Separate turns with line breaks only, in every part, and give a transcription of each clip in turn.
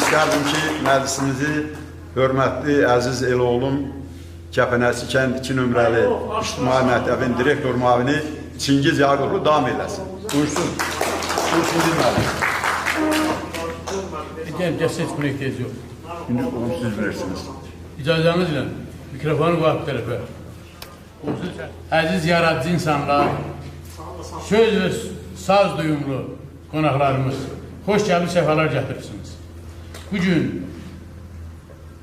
istərdim ki, məclisimizi hörmətli, əziz el oğlum, Kəpənəsi kənd 2 nömrəli İctimai Məktəbin direktor müavini Çingiz Yaqublu davam eləsin. Buyursun. Buyursun dinməli.
Gəl seçmə ehtiyac yox.
Şimdi onu siz bilirsiniz.
İcazənizlə mikrofonu qoyaq bu tərəfə. Əziz yaradıcı insanlar, söz və saz duyumlu qonaqlarımız, xoş gəlib səfalar gətirirsiniz. Bugün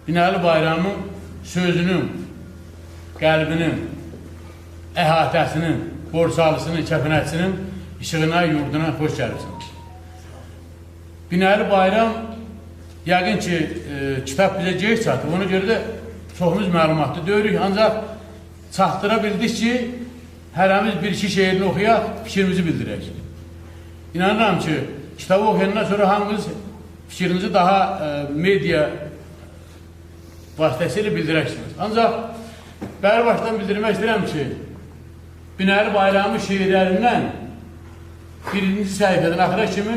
Binəli Bayramın sözünün, qəlbinin, əhatəsinin, borsalısının, kəpənəçisinin işığına, yurduna xoş gəlirsiniz. Binəli Bayram yəqin ki, kitab bizə gec çatıb, ona görə də çoxumuz məlumatlı döyürük, ancaq çatdıra bildik ki, hərəmiz bir-iki şeirini oxuyaq, fikrimizi bildirək. İnanıram ki, kitabı oxuyandan sonra hamınız fikrinizi daha media vasitəsilə bildirəksiniz. Ancaq bəri başdan bildirmək istəyirəm ki, Binəli Bayramı şeirlərindən birinci səhifədən axıra kimi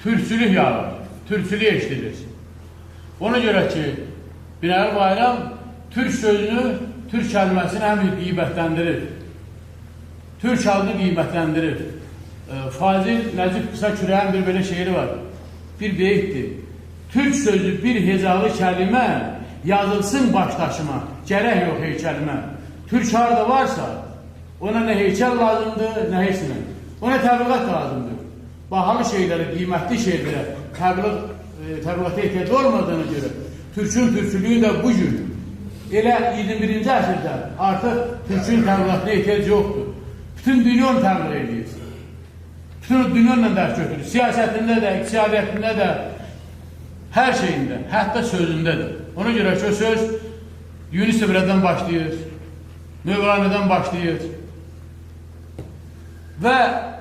türkçülük yağır, türkçülük eşidilir. Ona görə ki, Binəli Bayram türk sözünü, türk kəlməsini həm qiymətləndirir, türk halını qiymətləndirir. Fazil Nəcib Qısa Kürəyin bir belə şeiri var, bir beytdir. Türk sözü bir hecalı kəlimə, yazılsın başdaşıma, gərək yox heykəlimə. Türk harada varsa, ona nə heykəl lazımdır, nə heçsinə. Ona təbliğat lazımdır. Bahalı şeylərə, qiymətli şeylərə təbliğata ehtiyac olmadığına görə Türkün türkçülüyü də bu gün elə 21-ci əsrdə artıq Türkün təbliğatına ehtiyac yoxdur. Bütün dünya onu təbliğ edir. Bütün dünya ilə dərs götürür. Siyasətində də, iqtisadiyyətində də, hər şeyində, hətta sözündə də. Ona görə ki, o söz Yunus-Emre'dən başlayır, Mövlana'dan başlayır və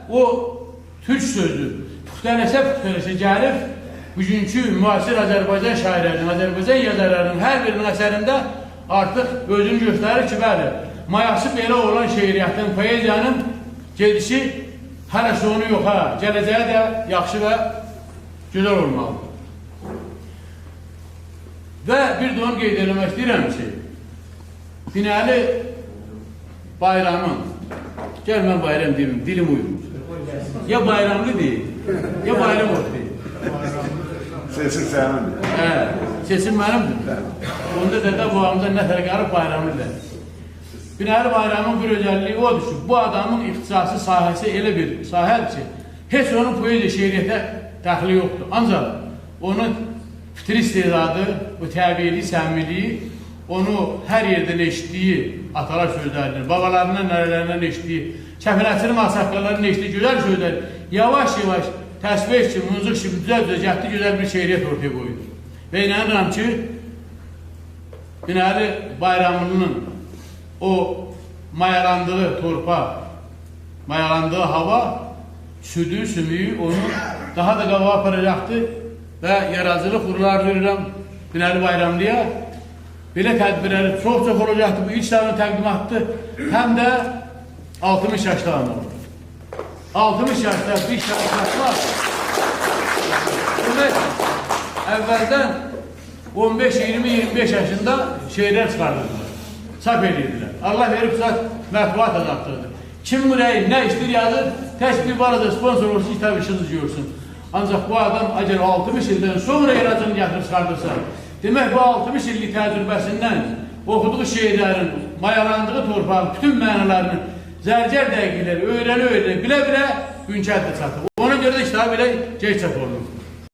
o türk sözü puxtələşə gəlib bugünkü müasir Azərbaycan şairlərinin, Azərbaycan yazarlarının hər birinin əsərində artıq özünü göstərir ki, bəli, mayası belə olan şeiriyyətin, poeziyanın gedişi hələ sonu yox, gələcəyə də yaxşı və gözəl olmalıdır. Və bir də onu qeyd eləmək istəyirəm ki, Binəli Bayramın, gəl mən bayram deyim, dilim uyumur. Ya bayramlı deyil, ya bayramlı deyil.
Seçim sənindir.
Seçim mənimdir. Onda da bu amca nə tərəqarıb bayramlıdır. Binəli Bayramın bir özelliği odur ki, bu adamın ixtisası sahəsi elə bir sahədir ki, heç onun poeziya şeiriyyətə dəxli yoxdur. Ancaq onun fitri istedadı, bu təbiili, səmimiliyi, onu hər yerdən eşitdiyi atalar sözləridir, babalarından, nərələrindən eşitdiyi, kəpənəçinin masaqlarından eşitdiyi gözəl sözlər, yavaş-yavaş təsbih ki, münzıq ki, düzəl-düzəltli gözəl bir şeiriyyət ortaya qoyudur. Və inanıram ki, Binəli Bayramının o mayalandığı torpaq, mayalandığı hava, südü, sümüyü onu daha da qava aparacaqdır və yaradıcılıq uğurlar verirəm Binəli Bayramlıya. Belə tədbirləri çox-çox olacaqdır. Bu ilk kitabını təqdimatdır. Həm də 60 yaşlı anlamdır. 60 yaşda bir şahsatlar demək, əvvəldən 15-20-25 yaşında şeirlər çıxardırdılar, çap edirdiler. Allah verib saat mətbuat azaltırdı. Kim burayı nə istir yazır, tək bir barada sponsor olsun, kitab işiniz görsün. Ancaq bu adam əgər 60 ildən sonra yaracını gətirib çıxardırsa, demək bu 60 illik təcrübəsindən oxuduğu şeirlərin, mayalandığı torpağın bütün mənalarını zərcər dəqiqləri öyrənə-öyrənə, bilə-bilə güncəldə çatır. Ona görə də kitabı belə gec çap olunur.